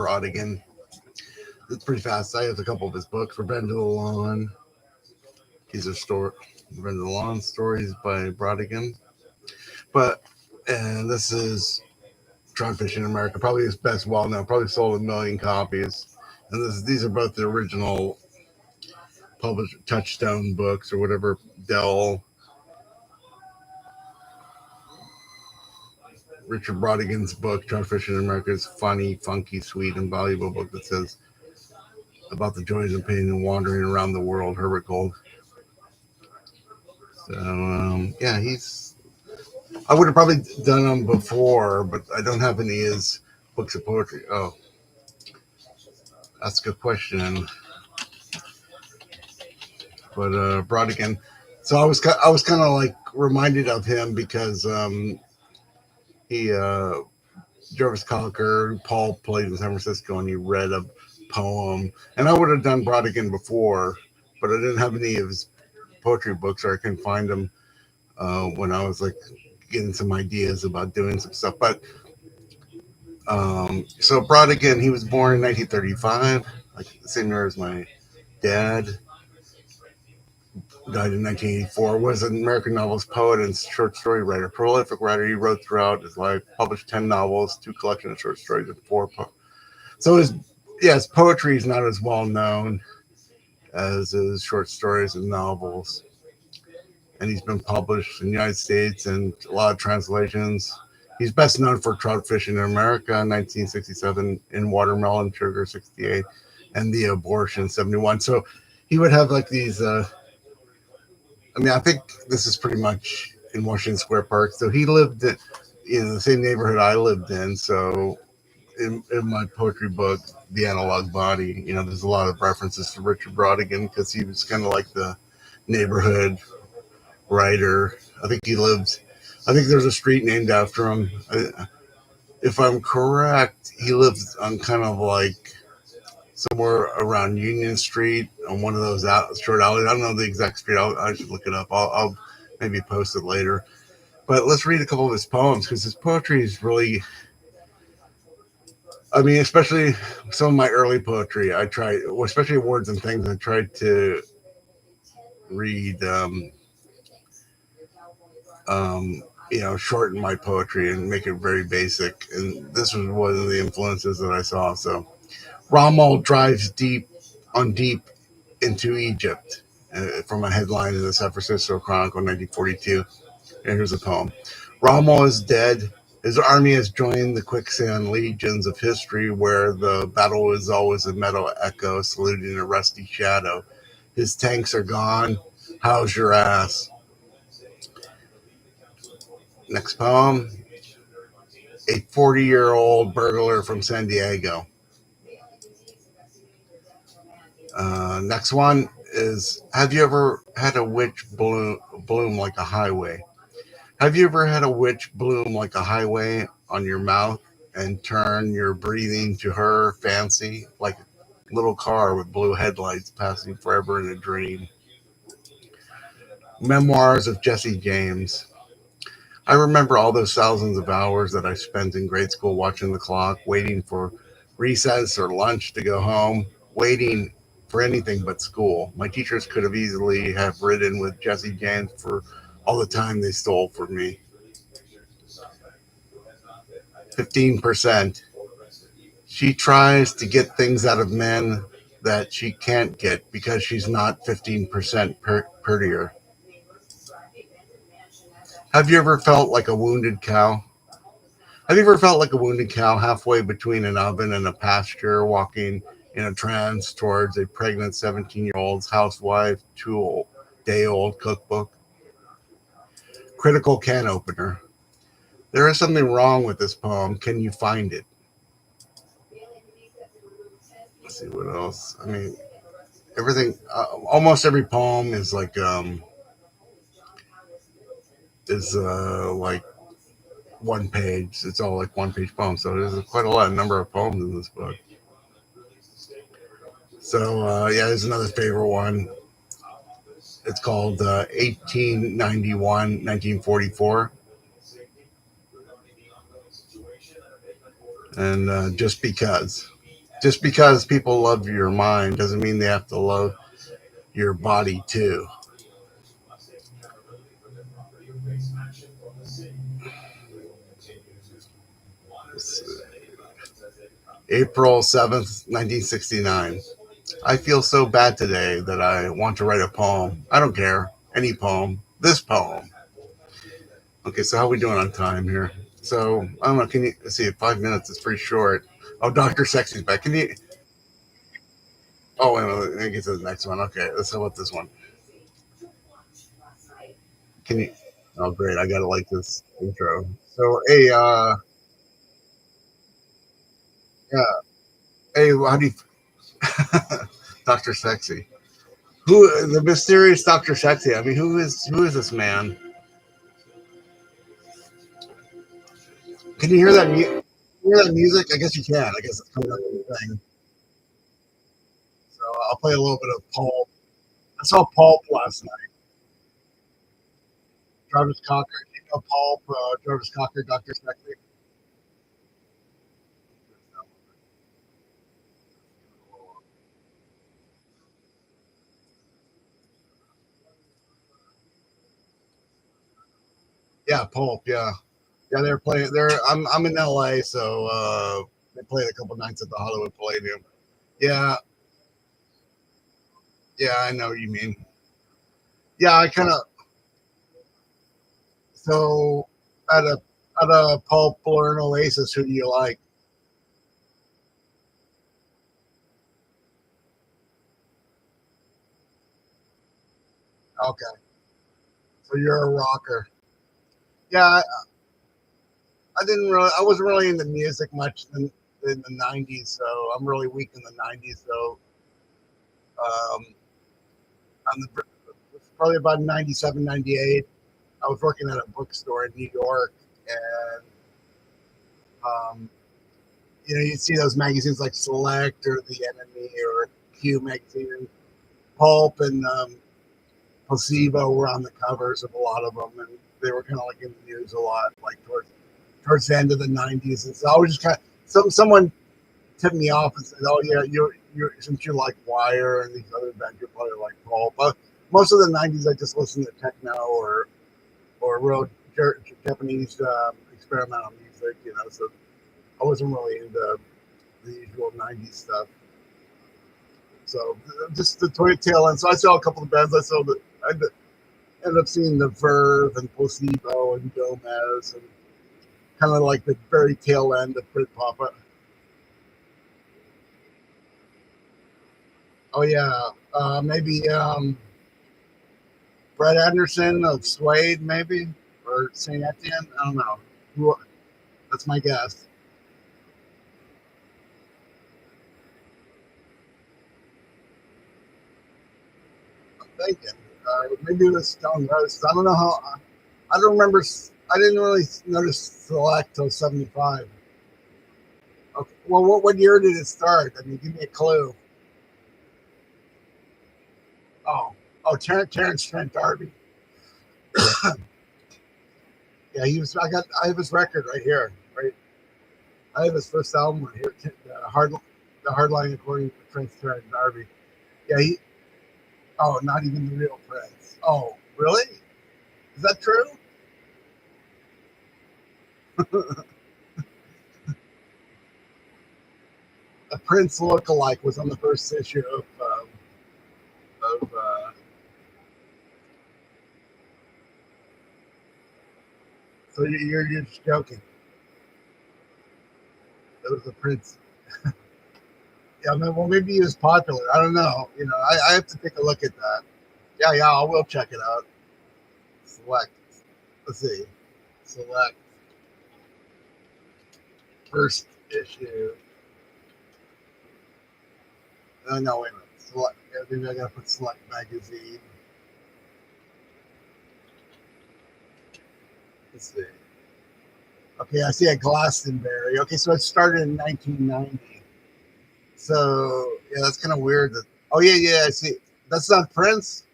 Brautigan. It's pretty fast. I have a couple of his books. Revenge of the Lawn. These are Revenge of the Lawn stories by Brautigan. But and this is Trout Fishing in America. Probably his best well known. Probably sold 1 million copies. And these are both the original published Touchstone books or whatever Dell Richard Brautigan's book, Trout Fishing in America, is funny, funky, sweet, and valuable book that says about the joys and pain and wandering around the world. Herbert Gold. So yeah, I would have probably done them before, but I don't have any of his books of poetry. Oh, that's a good question. But Brautigan. So I was kind of like reminded of him because he Jarvis Cocker, Paul played in San Francisco, and he read a poem. And I would have done Brautigan before, but I didn't have any of his poetry books, or I couldn't find them when I was like getting some ideas about doing some stuff. But so Brautigan, he was born in 1935, like the same year as my dad. Died in 1984. Was an American novelist, poet, and short story writer. Prolific writer, he wrote throughout his life. Published 10 novels, 2 collections of short stories, and 4 So his poetry is not as well known as his short stories and novels. And he's been published in the United States and a lot of translations. He's best known for Trout Fishing in America, 1967, In Watermelon Sugar, 68, and The Abortion, 71. So he would have like these. I think this is pretty much in Washington Square Park. So he lived in the same neighborhood I lived in. So in my poetry book, The Analog Body, there's a lot of references to Richard Brautigan because he was kind of like the neighborhood writer. I think there's a street named after him. If I'm correct, he lived on kind of like somewhere around Union Street on one of those short alleys. I don't know the exact street. I should look it up. I'll maybe post it later. But let's read a couple of his poems because his poetry is really. Especially some of my early poetry. I tried, especially words and things. I tried to read, shorten my poetry and make it very basic. And this was one of the influences that I saw. So, Rommel drives deep into Egypt, from a headline in the San Francisco Chronicle, 1942. And here's a poem. Rommel is dead. His army has joined the quicksand legions of history, where the battle is always a metal echo saluting a rusty shadow. His tanks are gone. How's your ass? Next poem. A 40-year-old burglar from San Diego. Next one is, have you ever had a witch bloom like a highway? Have you ever had a witch bloom like a highway on your mouth and turn your breathing to her fancy, like a little car with blue headlights passing forever in a dream? Memoirs of Jesse James. I remember all those thousands of hours that I spent in grade school watching the clock, waiting for recess or lunch to go home, waiting for anything but school. My teachers could have easily have ridden with Jesse James for all the time they stole from me. 15%. She tries to get things out of men that she can't get because she's not 15% prettier. Have you ever felt like a wounded cow? Have you ever felt like a wounded cow halfway between an oven and a pasture, walking in a trance towards a pregnant 17-year-old's housewife, 2-day old cookbook? Critical can opener. There is something wrong with this poem. Can you find it? Let's see what else. Everything. Almost every poem is like like one page. It's all like one page poems. So there's quite a number of poems in this book. So there's another favorite one. It's called 1891, 1944. And just because. Just because people love your mind doesn't mean they have to love your body too. April 7th, 1969. I feel so bad today that I want to write a poem. I don't care. Any poem. This poem. Okay, so how are we doing on time here? So, I don't know. Can you let's see? 5 minutes is pretty short. Oh, Dr. Sexy's back. Can you? Oh, wait a minute. Let me get to the next one. Okay, let's how about this one? Can you? Oh, great. I got to like this intro. So, hey, yeah. Hey, how do you. Dr. Sexy. Who the mysterious Dr. Sexy? I mean, who is this man? Can you hear that? Hear that music? I guess you can. I guess it's coming up in the thing. So I'll play a little bit of Paul. I saw Pulp last night. Jarvis Cocker. You know Pulp, Jarvis Cocker, Dr. Sexy. Yeah, Pulp. Yeah, yeah. They're playing. I'm in LA, so they played a couple nights at the Hollywood Palladium. Yeah, yeah. I know what you mean. Yeah, I kind of. So at a Pulp or an Oasis, who do you like? Okay, so you're a rocker. Yeah, I didn't really. I wasn't really into music much in the '90s, so I'm really weak in the '90s. So um, on the probably about '97, '98. I was working at a bookstore in New York, and um, you'd see those magazines like Select or The Enemy or Q magazine, and Pulp and Placebo were on the covers of a lot of them, and they were kind of like in the news a lot, like towards the end of the '90s. And so I was just kind of someone tipped me off and said, "Oh yeah, you're since you like Wire and these other bands, you're probably like Paul." But most of the '90s, I just listened to techno or real Japanese experimental music. So I wasn't really into the usual '90s stuff. So just the toy tail end. So I saw a couple of bands. I ended up seeing the Verve and Placebo and Gomez and kind of like the very tail end of Britpop. Oh yeah, maybe Brett Anderson of Suede, maybe, or Saint Etienne. I don't know. Who, that's my guess. I'm thinking. Maybe it was Stone Roses. I don't know how. I don't remember. I didn't really notice Select till '75. Okay. Well, what year did it start? I mean, give me a clue. Oh, oh, Terrence Trent D'Arby. Yeah, he was. I have his record right here. Right. I have his first album right here. The Hardline according to Trent D'Arby. Yeah, he. Oh, not even the real Prince. Oh, really? Is that true? A Prince look-alike was on the first issue of so you're just joking. It was a Prince. Yeah, I mean, well, maybe he was popular. I don't know. I have to take a look at that. Yeah, yeah, I will check it out. Select. Let's see. Select first issue. No, wait a minute. Select. Yeah, maybe I gotta put Select magazine. Let's see. Okay, I see a Glastonbury. Okay, so it started in 1990. So yeah, that's kind of weird. Oh yeah, yeah, I see. That's not Prince.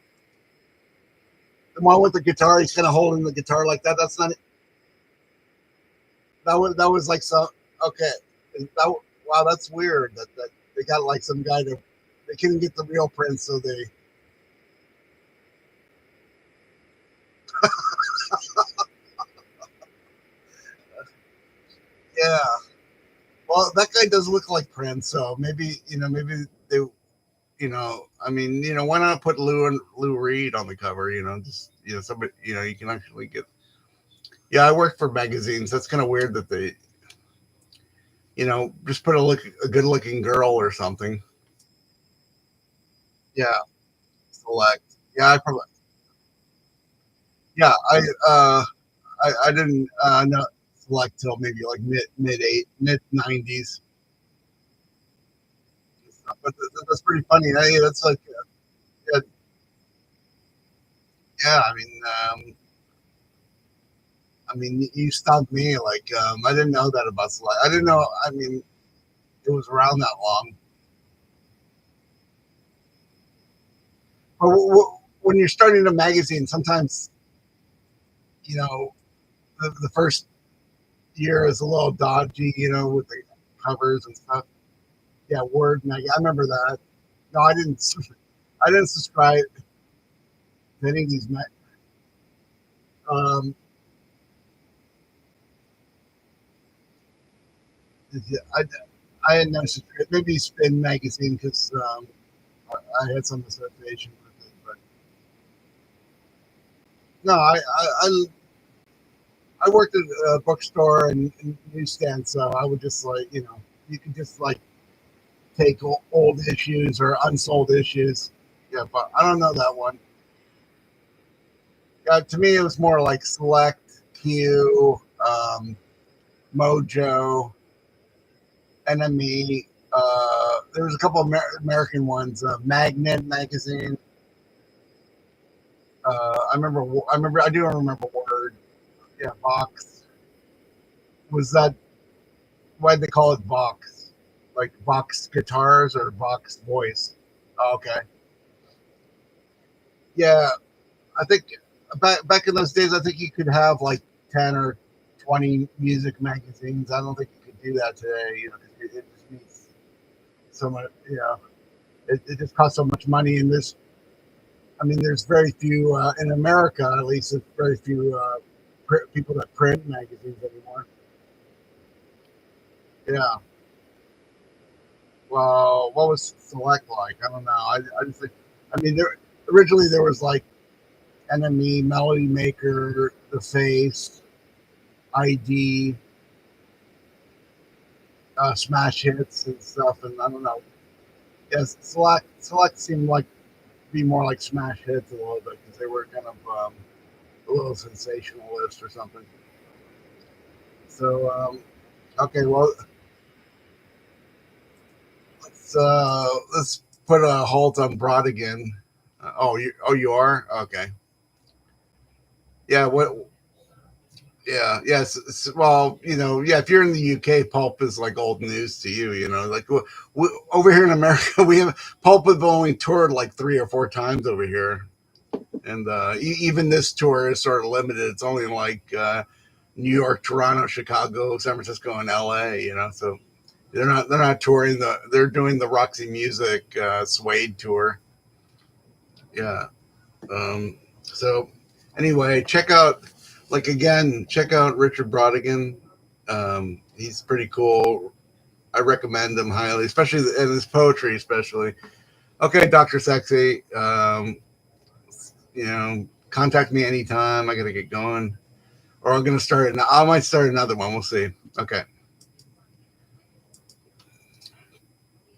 The one with the guitar, he's kind of holding the guitar like that. That's not. That was like so. Okay, that, wow, that's weird. That got like some guy to, they couldn't get the real prints, so they, yeah. Well, that guy does look like Prince, so maybe, maybe they, I mean, why not put Lou Reed on the cover? Just, somebody, you can actually get. Yeah, I work for magazines. That's kind of weird that they, just put a good looking girl or something. Yeah, select. Yeah, I probably. Yeah, I didn't not select till maybe like mid '90s. But that's pretty funny. Hey, that's like, yeah, yeah. You stumped me. Like, I didn't know that about select. I didn't know. I mean, it was around that long. But when you're starting a magazine, sometimes the first year is a little dodgy, with the covers and stuff. Yeah, Word mag. I remember that. No, I didn't. I didn't subscribe to any of these. Um, yeah, I had no subscription. Maybe Spin magazine because I had some association with it. But no, I worked at a bookstore and newsstand, so I would just like, you could just like take old issues or unsold issues. Yeah, but I don't know that one. Yeah, to me, it was more like Select, Q, Mojo, Enemy. There was a couple of American ones. Magnet magazine. I remember. I remember. I do remember Word. Yeah, Vox. Was that why they call it Vox? Like Vox guitars or Vox voice? Oh, okay. Yeah, I think back in those days, I think you could have like 10 or 20 music magazines. I don't think you could do that today. Because it just needs so much. It just costs so much money. And there's very few in America, at least. There's very few people that print magazines anymore. Yeah. Well, what was Select like? I don't know. I just think. Originally there was like Enemy, Melody Maker, The Face, ID, Smash Hits and stuff, and I don't know. Yes, Select seemed like be more like Smash Hits a little bit because they were kind of a little sensationalist or something. So okay, well let's put a halt on Brautigan. You are okay. Yeah, what yeah, yes. Well, yeah. If you're in the UK, pulp is like old news to you. Like over here in America, we have pulp have only toured like 3 or 4 times over here, and even this tour is sort of limited. It's only like New York, Toronto, Chicago, San Francisco, and LA. So they're not touring they're doing the Roxy Music Suede tour. Yeah. So anyway, check out Richard Brautigan. He's pretty cool. I recommend him highly, especially in his poetry, especially. Okay, Dr. Sexy. Contact me anytime. I gotta get going, or I'm gonna start. I might start another one. We'll see. Okay.